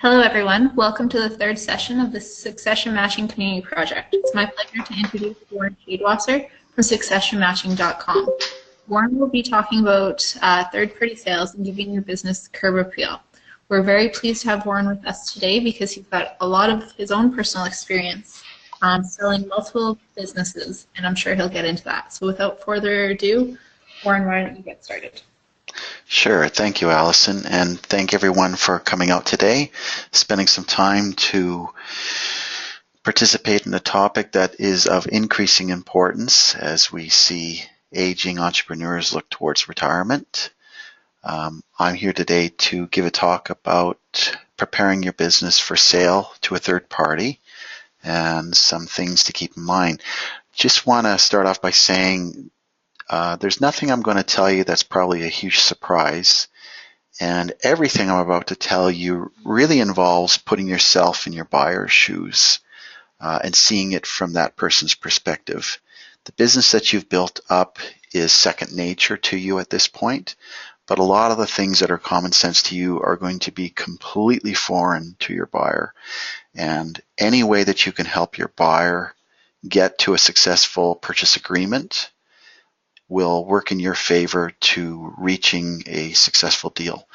Hello, everyone. Welcome to the third session of the Succession Matching Community Project. It's my pleasure to introduce Warren Shadewasser from SuccessionMatching.com. Warren will be talking about third-party sales and giving your business curb appeal. We're very pleased to have Warren with us today because he's got a lot of his own personal experience selling multiple businesses, and I'm sure he'll get into that. So without further ado, Warren, why don't you get started? Sure. Thank you, Allison, and thank everyone for coming out today, spending some time to participate in a topic that is of increasing importance as we see aging entrepreneurs look towards retirement. I'm here today to give a talk about preparing your business for sale to a third party and some things to keep in mind. Just want to start off by saying there's nothing I'm going to tell you that's probably a huge surprise, and everything I'm about to tell you really involves putting yourself in your buyer's shoes and seeing it from that person's perspective. The business that you've built up is second nature to you at this point, but a lot of the things that are common sense to you are going to be completely foreign to your buyer. And any way that you can help your buyer get to a successful purchase agreement will work in your favor to reaching a successful deal.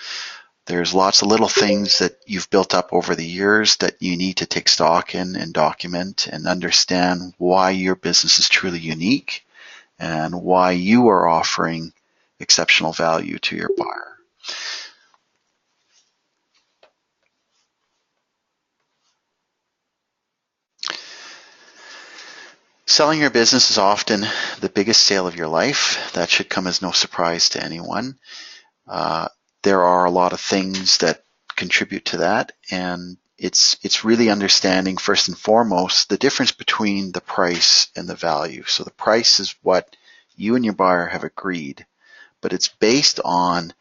There's lots of little things that you've built up over the years that you need to take stock in and document and understand why your business is truly unique and why you are offering exceptional value to your buyer. Selling your business is often the biggest sale of your life. That should come as no surprise to anyone. There are a lot of things that contribute to that, and it's really understanding first and foremost the difference between the price and the value. So the price is what you and your buyer have agreed, but it's based on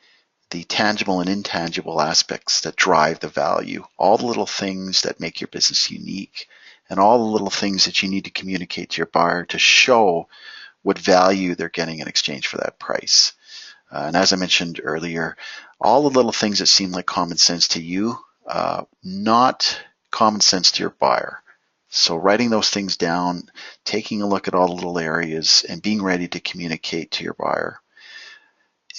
the tangible and intangible aspects that drive the value, all the little things that make your business unique, and all the little things that you need to communicate to your buyer to show what value they're getting in exchange for that price. And as I mentioned earlier, all the little things that seem like common sense to you, not common sense to your buyer. So writing those things down, taking a look at all the little areas, and being ready to communicate to your buyer.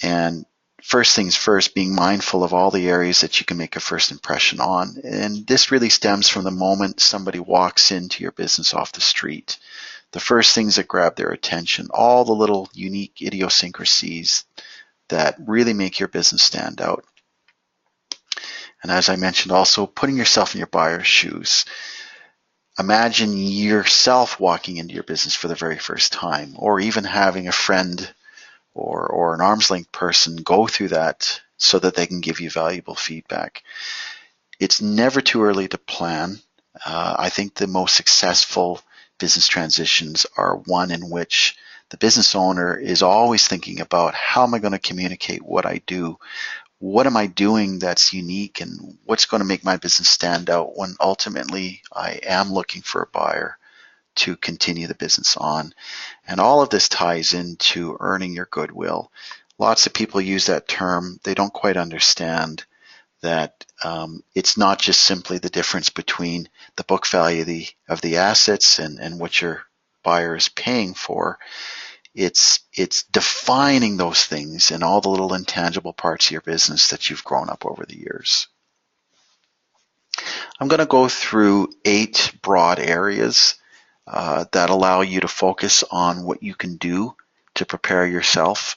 And first things first, being mindful of all the areas that you can make a first impression on. And this really stems from the moment somebody walks into your business off the street. The first things that grab their attention, all the little unique idiosyncrasies that really make your business stand out. And as I mentioned, also putting yourself in your buyer's shoes. Imagine yourself walking into your business for the very first time, or even having a friend or an arm's length person go through that so that they can give you valuable feedback. It's never too early to plan. I think the most successful business transitions are one in which the business owner is always thinking about, how am I going to communicate what I do? What am I doing that's unique, and what's going to make my business stand out when ultimately I am looking for a buyer to continue the business on? And all of this ties into earning your goodwill. Lots of people use that term. They don't quite understand that it's not just simply the difference between the book value of the assets and what your buyer is paying for. It's defining those things and all the little intangible parts of your business that you've grown up over the years. I'm going to go through 8 broad areas that allow you to focus on what you can do to prepare yourself.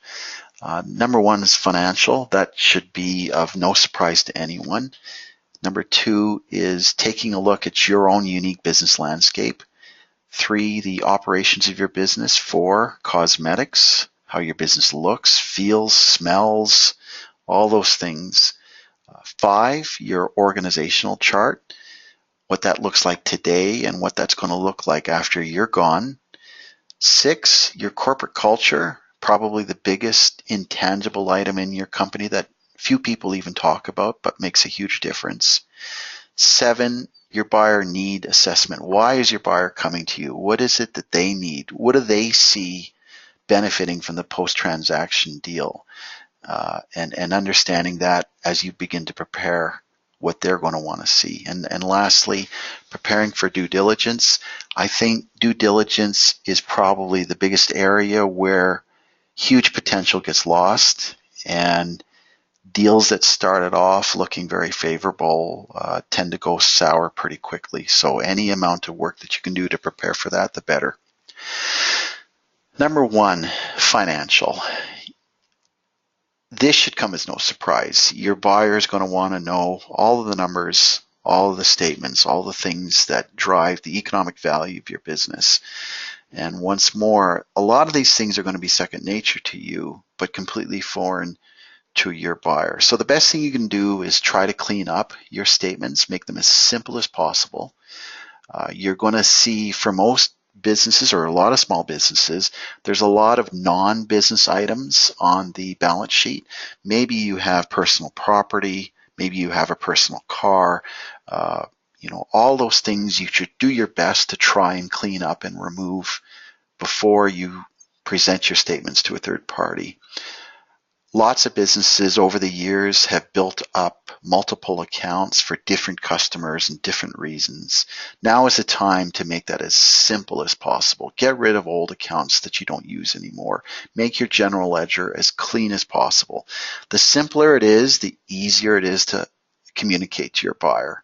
Number 1 is financial. That should be of no surprise to anyone. Number 2 is taking a look at your own unique business landscape. 3, the operations of your business. 4, cosmetics, how your business looks, feels, smells, all those things. 5, your organizational chart, what that looks like today and what that's going to look like after you're gone. 6, your corporate culture, probably the biggest intangible item in your company that few people even talk about but makes a huge difference. 7, your buyer need assessment. Why is your buyer coming to you? What is it that they need? What do they see benefiting from the post-transaction deal? And understanding that as you begin to prepare what they're going to want to see. And lastly, preparing for due diligence. I think due diligence is probably the biggest area where huge potential gets lost, and deals that started off looking very favorable tend to go sour pretty quickly. So any amount of work that you can do to prepare for that, the better. Number one, financial. This should come as no surprise. Your buyer is going to want to know all of the numbers, all of the statements, all the things that drive the economic value of your business. And once more, a lot of these things are going to be second nature to you, but completely foreign to your buyer. So the best thing you can do is try to clean up your statements, make them as simple as possible. You're going to see for most businesses, or a lot of small businesses, there's a lot of non-business items on the balance sheet. Maybe you have personal property, maybe you have a personal car, all those things you should do your best to try and clean up and remove before you present your statements to a third party. Lots of businesses over the years have built up multiple accounts for different customers and different reasons. Now is the time to make that as simple as possible. Get rid of old accounts that you don't use anymore. Make your general ledger as clean as possible. The simpler it is, the easier it is to communicate to your buyer.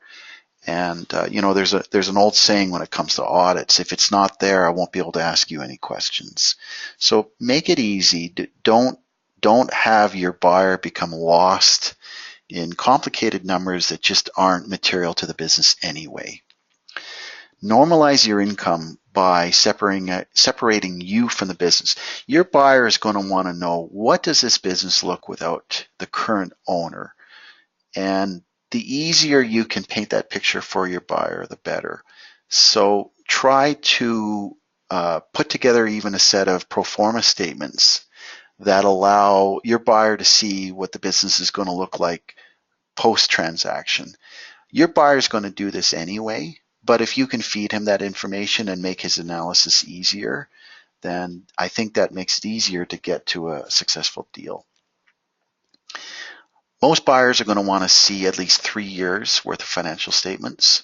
And there's an old saying when it comes to audits: if it's not there, I won't be able to ask you any questions. So make it easy. Don't have your buyer become lost in complicated numbers that just aren't material to the business anyway. Normalize your income by separating you from the business. Your buyer is going to want to know, what does this business look without the current owner? And the easier you can paint that picture for your buyer, the better. So try to put together even a set of pro forma statements that allow your buyer to see what the business is going to look like post-transaction. Your buyer is going to do this anyway, but if you can feed him that information and make his analysis easier, then I think that makes it easier to get to a successful deal. Most buyers are going to want to see at least 3 years worth of financial statements.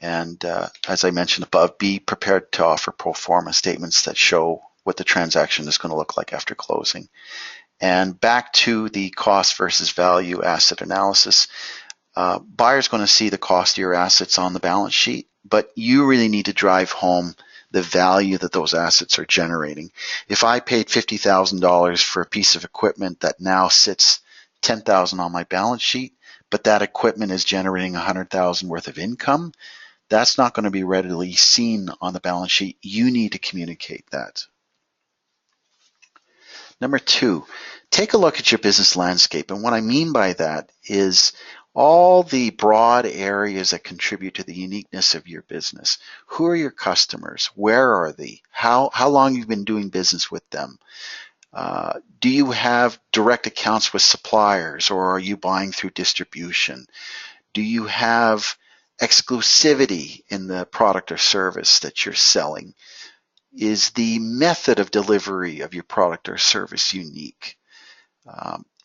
And as I mentioned above, be prepared to offer pro forma statements that show what the transaction is going to look like after closing. And back to the cost versus value asset analysis, buyer's going to see the cost of your assets on the balance sheet, but you really need to drive home the value that those assets are generating. If I paid $50,000 for a piece of equipment that now sits $10,000 on my balance sheet, but that equipment is generating $100,000 worth of income, that's not going to be readily seen on the balance sheet. You need to communicate that. Number two, take a look at your business landscape. And what I mean by that is all the broad areas that contribute to the uniqueness of your business. Who are your customers? Where are they? How long you've been doing business with them? Do you have direct accounts with suppliers, or are you buying through distribution? Do you have exclusivity in the product or service that you're selling? Is the method of delivery of your product or service unique?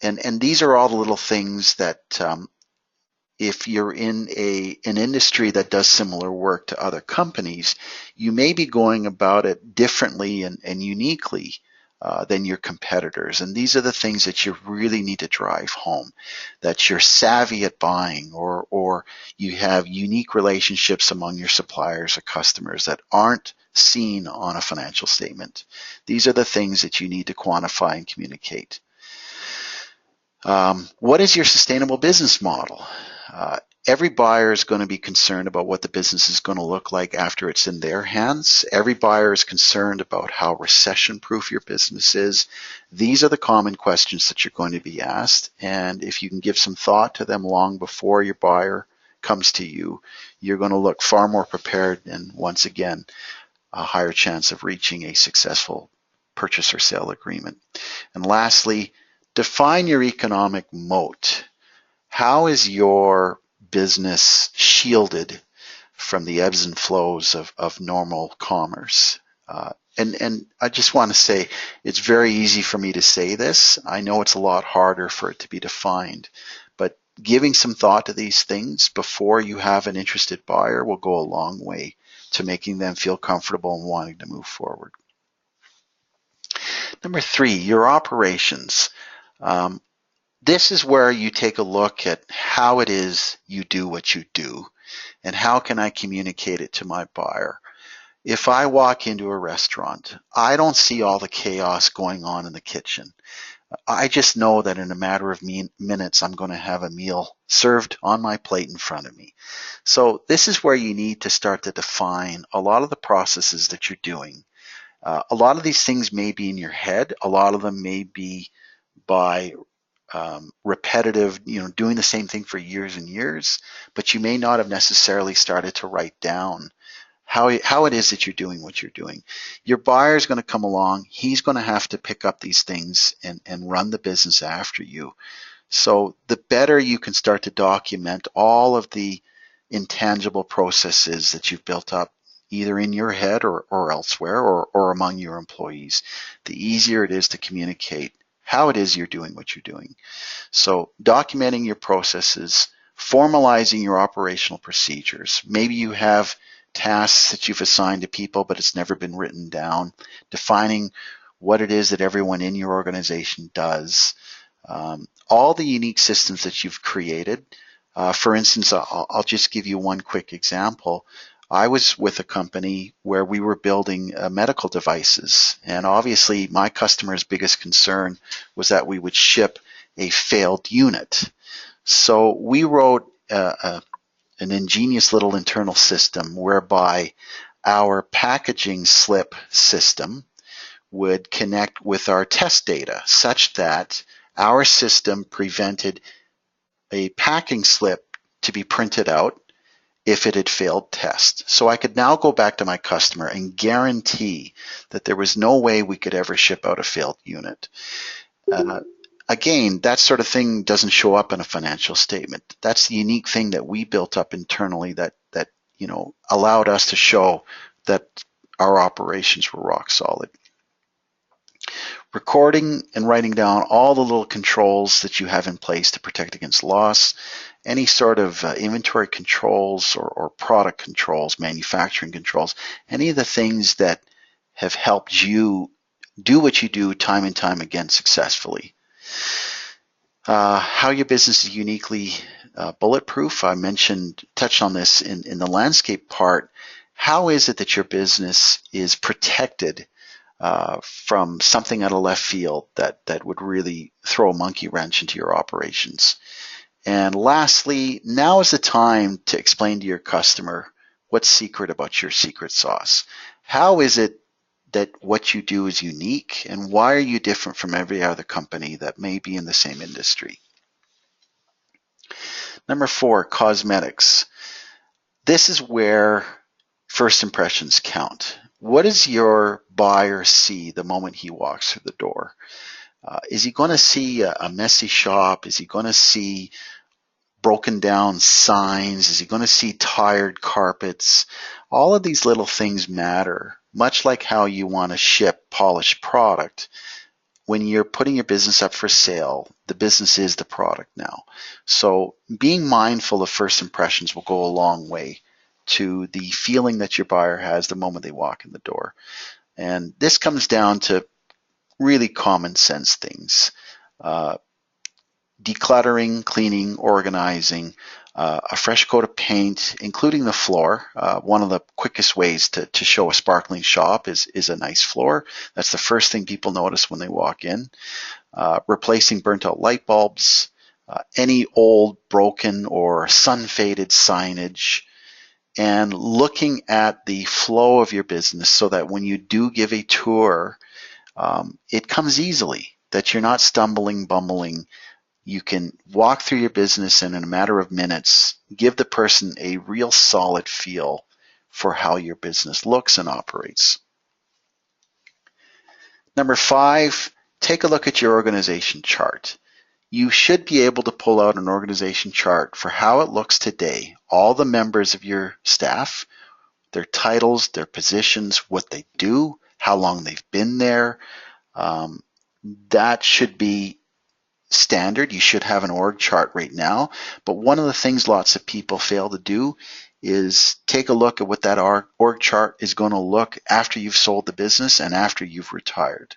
And these are all the little things that if you're in an industry that does similar work to other companies, you may be going about it differently and uniquely than your competitors. And these are the things that you really need to drive home, that you're savvy at buying, or you have unique relationships among your suppliers or customers that aren't seen on a financial statement. These are the things that you need to quantify and communicate. What is your sustainable business model? Every buyer is going to be concerned about what the business is going to look like after it's in their hands. Every buyer is concerned about how recession-proof your business is. These are the common questions that you're going to be asked, and if you can give some thought to them long before your buyer comes to you, you're going to look far more prepared and, once again, a higher chance of reaching a successful purchase or sale agreement. And lastly, define your economic moat. How is your business shielded from the ebbs and flows of normal commerce? And I just want to say, it's very easy for me to say this. I know it's a lot harder for it to be defined, but giving some thought to these things before you have an interested buyer will go a long way to making them feel comfortable and wanting to move forward. Number 3, your operations. This is where you take a look at how it is you do what you do and how can I communicate it to my buyer. If I walk into a restaurant, I don't see all the chaos going on in the kitchen. I just know that in a matter of minutes, I'm going to have a meal served on my plate in front of me. So this is where you need to start to define a lot of the processes that you're doing. A lot of these things may be in your head. A lot of them may be by repetitive, doing the same thing for years and years, but you may not have necessarily started to write down how it is that you're doing what you're doing. Your buyer is going to come along. He's going to have to pick up these things and run the business after you. So the better you can start to document all of the intangible processes that you've built up, either in your head or elsewhere or among your employees, the easier it is to communicate how it is you're doing what you're doing. So documenting your processes, formalizing your operational procedures. Maybe you have tasks that you've assigned to people, but it's never been written down. Defining what it is that everyone in your organization does. All the unique systems that you've created. For instance, I'll just give you one quick example. I was with a company where we were building medical devices, and obviously my customer's biggest concern was that we would ship a failed unit. So we wrote an ingenious little internal system whereby our packaging slip system would connect with our test data such that our system prevented a packing slip to be printed out if it had failed test. So I could now go back to my customer and guarantee that there was no way we could ever ship out a failed unit. Again, that sort of thing doesn't show up in a financial statement. That's the unique thing that we built up internally that allowed us to show that our operations were rock solid. Recording and writing down all the little controls that you have in place to protect against loss, any sort of inventory controls or product controls, manufacturing controls, any of the things that have helped you do what you do time and time again successfully. How your business is uniquely bulletproof. I touched on this in the landscape part. How is it that your business is protected from something out of left field that would really throw a monkey wrench into your operations? And lastly, now is the time to explain to your customer what's secret about your secret sauce. How is it that what you do is unique, and why are you different from every other company that may be in the same industry? Number 4, cosmetics. This is where first impressions count. What does your buyer see the moment he walks through the door? Is he going to see a messy shop? Is he going to see broken down signs? Is he going to see tired carpets? All of these little things matter, much like how you want to ship polished product. When you're putting your business up for sale, the business is the product now. So being mindful of first impressions will go a long way to the feeling that your buyer has the moment they walk in the door. And this comes down to really common sense things. Decluttering, cleaning, organizing, a fresh coat of paint, including the floor. One of the quickest ways to show a sparkling shop is a nice floor. That's the first thing people notice when they walk in. Replacing burnt out light bulbs, any old, broken, or sun-faded signage, and looking at the flow of your business so that when you do give a tour, it comes easily, that you're not stumbling, bumbling. You can walk through your business and in a matter of minutes, give the person a real solid feel for how your business looks and operates. Number 5, take a look at your organization chart. You should be able to pull out an organization chart for how it looks today. All the members of your staff, their titles, their positions, what they do, how long they've been there. That should be standard. You should have an org chart right now. But one of the things lots of people fail to do is take a look at what that org chart is going to look after you've sold the business and after you've retired.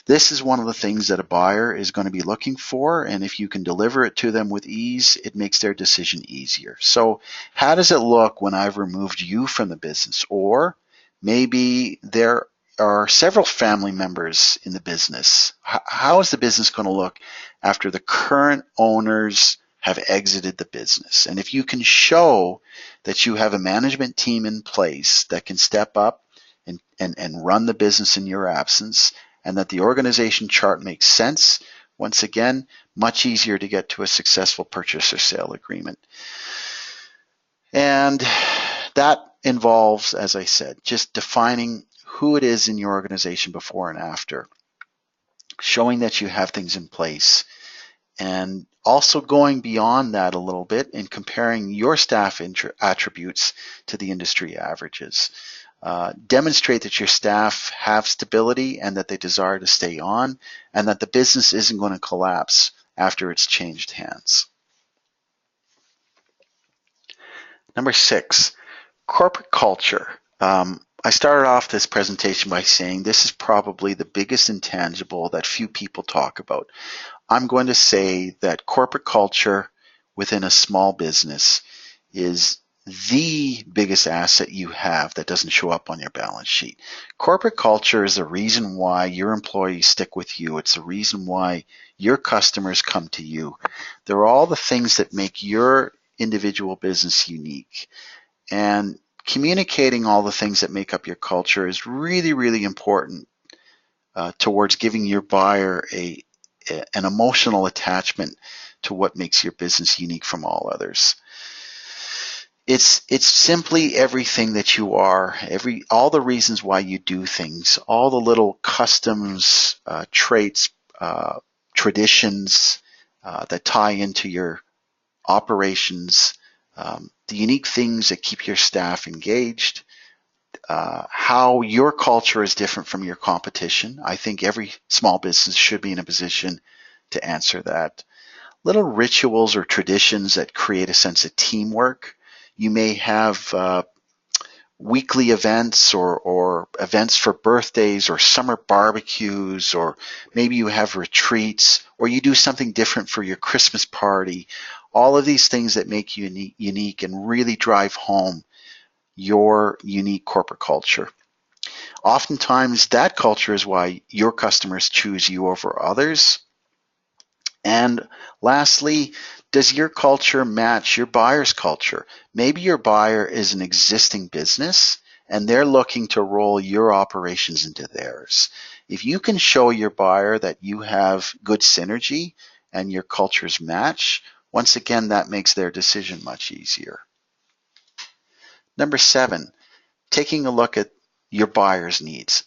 This is one of the things that a buyer is going to be looking for, and if you can deliver it to them with ease, it makes their decision easier. So how does it look when I've removed you from the business? Or maybe there are several family members in the business. How is the business going to look after the current owners have exited the business? And if you can show that you have a management team in place that can step up and run the business in your absence, and that the organization chart makes sense, once again, much easier to get to a successful purchase or sale agreement. And that involves, as I said, just defining who it is in your organization before and after, showing that you have things in place, and also going beyond that a little bit and comparing your staff attributes to the industry averages. Demonstrate that your staff have stability and that they desire to stay on, and that the business isn't going to collapse after it's changed hands. Number 6, corporate culture. I started off this presentation by saying this is probably the biggest intangible that few people talk about. I'm going to say that corporate culture within a small business is the biggest asset you have that doesn't show up on your balance sheet. Corporate culture is the reason why your employees stick with you. It's the reason why your customers come to you. They're all the things that make your individual business unique. And communicating all the things that make up your culture is really, really important towards giving your buyer an emotional attachment to what makes your business unique from all others. It's simply everything that you are, all the reasons why you do things, all the little customs, traits, traditions that tie into your operations, the unique things that keep your staff engaged, how your culture is different from your competition. I think every small business should be in a position to answer that. Little rituals or traditions that create a sense of teamwork. You may have weekly events or events for birthdays or summer barbecues, or maybe you have retreats, or you do something different for your Christmas party. All of these things that make you unique and really drive home your unique corporate culture. Oftentimes that culture is why your customers choose you over others. And lastly, does your culture match your buyer's culture? Maybe your buyer is an existing business and they're looking to roll your operations into theirs. If you can show your buyer that you have good synergy and your cultures match, once again, that makes their decision much easier. Number 7, taking a look at your buyer's needs.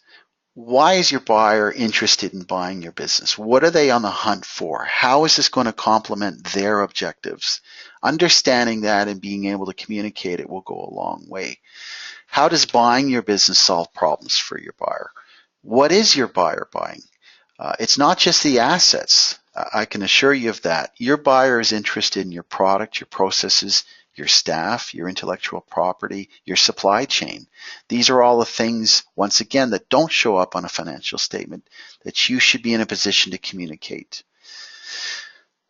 Why is your buyer interested in buying your business? What are they on the hunt for? How is this going to complement their objectives? Understanding that and being able to communicate it will go a long way. How does buying your business solve problems for your buyer? What is your buyer buying? It's not just the assets. I can assure you of that. Your buyer is interested in your product, your processes, your staff, your intellectual property, your supply chain. These are all the things, once again, that don't show up on a financial statement that you should be in a position to communicate.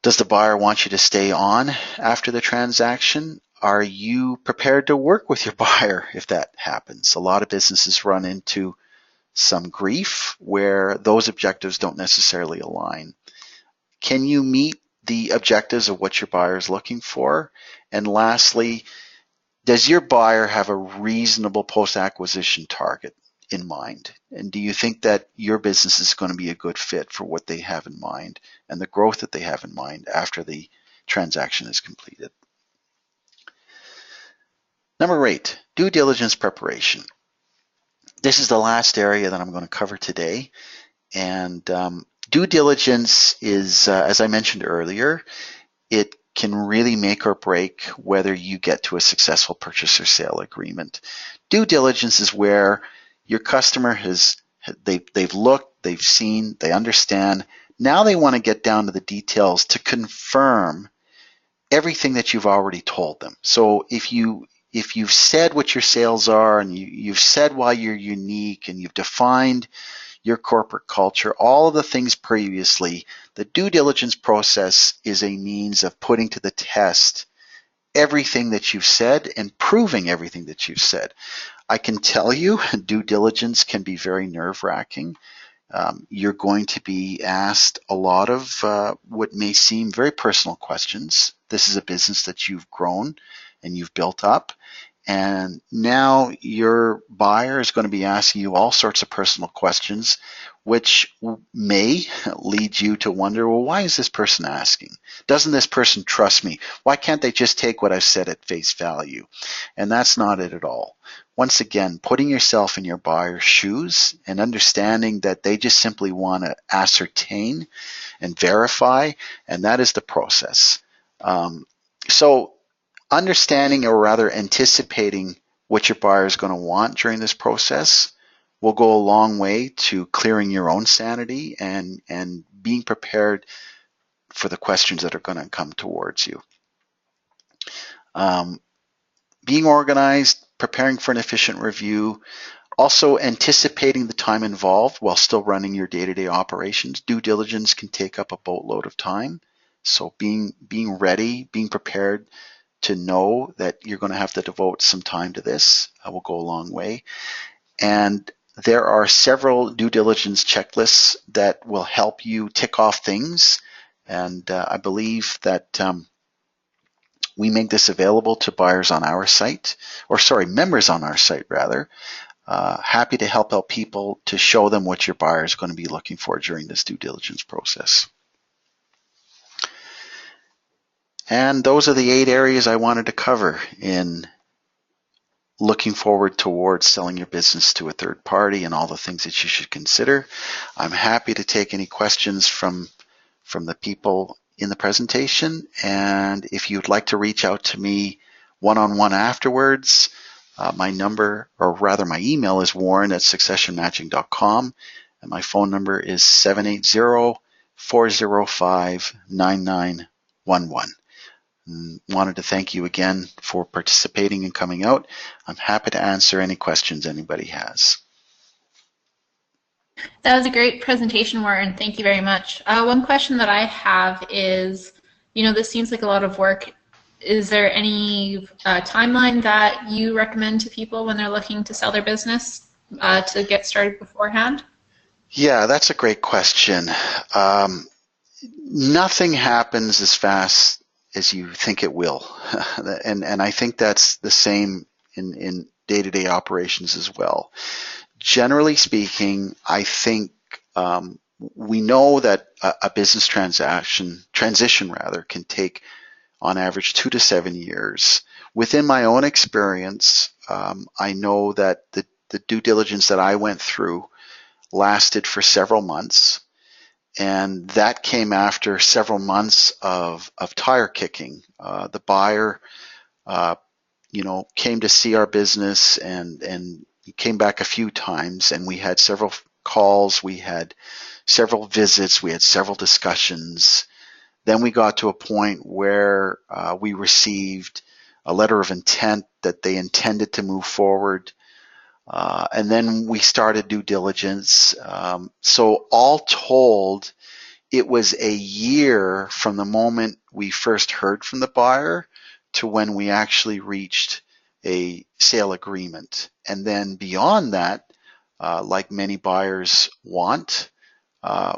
Does the buyer want you to stay on after the transaction? Are you prepared to work with your buyer if that happens? A lot of businesses run into some grief where those objectives don't necessarily align. Can you meet the objectives of what your buyer is looking for? And lastly, does your buyer have a reasonable post-acquisition target in mind? And do you think that your business is going to be a good fit for what they have in mind and the growth that they have in mind after the transaction is completed? Number 8, due diligence preparation. This is the last area that I'm going to cover today. And due diligence is, as I mentioned earlier, it can really make or break whether you get to a successful purchase or sale agreement. Due diligence is where your customer they've looked, they've seen, they understand. Now they want to get down to the details to confirm everything that you've already told them. So if you've said what your sales are, and you've said why you're unique, and you've defined your corporate culture, all of the things previously, the due diligence process is a means of putting to the test everything that you've said and proving everything that you've said. I can tell you, due diligence can be very nerve-wracking. You're going to be asked a lot of what may seem very personal questions. This is a business that you've grown and you've built up. And now your buyer is going to be asking you all sorts of personal questions, which may lead you to wonder, well, why is this person asking? Doesn't this person trust me? Why can't they just take what I've said at face value? And that's not it at all. Once again, putting yourself in your buyer's shoes and understanding that they just simply want to ascertain and verify, and that is the process. So understanding, or rather anticipating, what your buyer is going to want during this process will go a long way to clearing your own sanity and being prepared for the questions that are going to come towards you. Being organized, preparing for an efficient review, also anticipating the time involved while still running your day-to-day operations. Due diligence can take up a boatload of time. So being ready, being prepared to know that you're going to have to devote some time to this will go a long way. And there are several due diligence checklists that will help you tick off things. And I believe that we make this available to buyers on our site, or sorry, members on our site rather. Happy to help out people to show them what your buyer is going to be looking for during this due diligence process. And those are the 8 areas I wanted to cover in looking forward towards selling your business to a third party, and all the things that you should consider. I'm happy to take any questions from the people in the presentation, and if you'd like to reach out to me one-on-one afterwards, my number, or rather my email, is warren@SuccessionMatching.com, and my phone number is 780-405-9911. Wanted to thank you again for participating and coming out. I'm happy to answer any questions anybody has. That was a great presentation, Warren. Thank you very much. One question that I have is, this seems like a lot of work. Is there any timeline that you recommend to people when they're looking to sell their business to get started beforehand? Yeah, that's a great question. Nothing happens as fast as you think it will. and I think that's the same in day-to-day operations as well. Generally speaking, I think we know that a business transition can take on average 2 to 7 years. Within my own experience, I know that the due diligence that I went through lasted for several months, and that came after several months of tire kicking. The buyer, came to see our business and came back a few times, and we had several calls, we had several visits, we had several discussions. Then we got to a point where we received a letter of intent that they intended to move forward. And then we started due diligence. So all told, it was a year from the moment we first heard from the buyer to when we actually reached a sale agreement. And then beyond that, like many buyers want,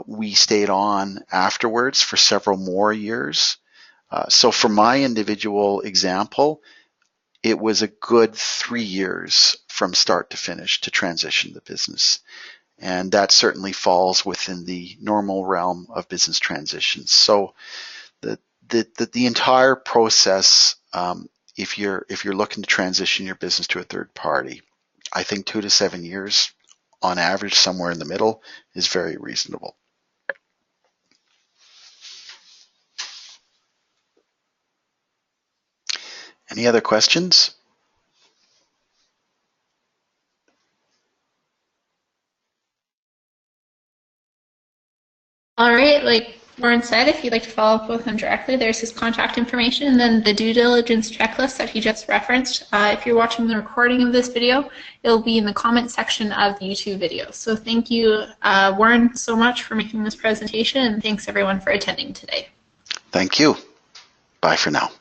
we stayed on afterwards for several more years. So for my individual example, it was a good 3 years from start to finish to transition the business. And that certainly falls within the normal realm of business transitions. So the entire process, if you're looking to transition your business to a third party, I think 2 to 7 years on average, somewhere in the middle, is very reasonable. Any other questions? All right, like Warren said, if you'd like to follow up with him directly, there's his contact information, and then the due diligence checklist that he just referenced. If you're watching the recording of this video, it'll be in the comment section of the YouTube video. So thank you, Warren, so much for making this presentation, and thanks everyone for attending today. Thank you. Bye for now.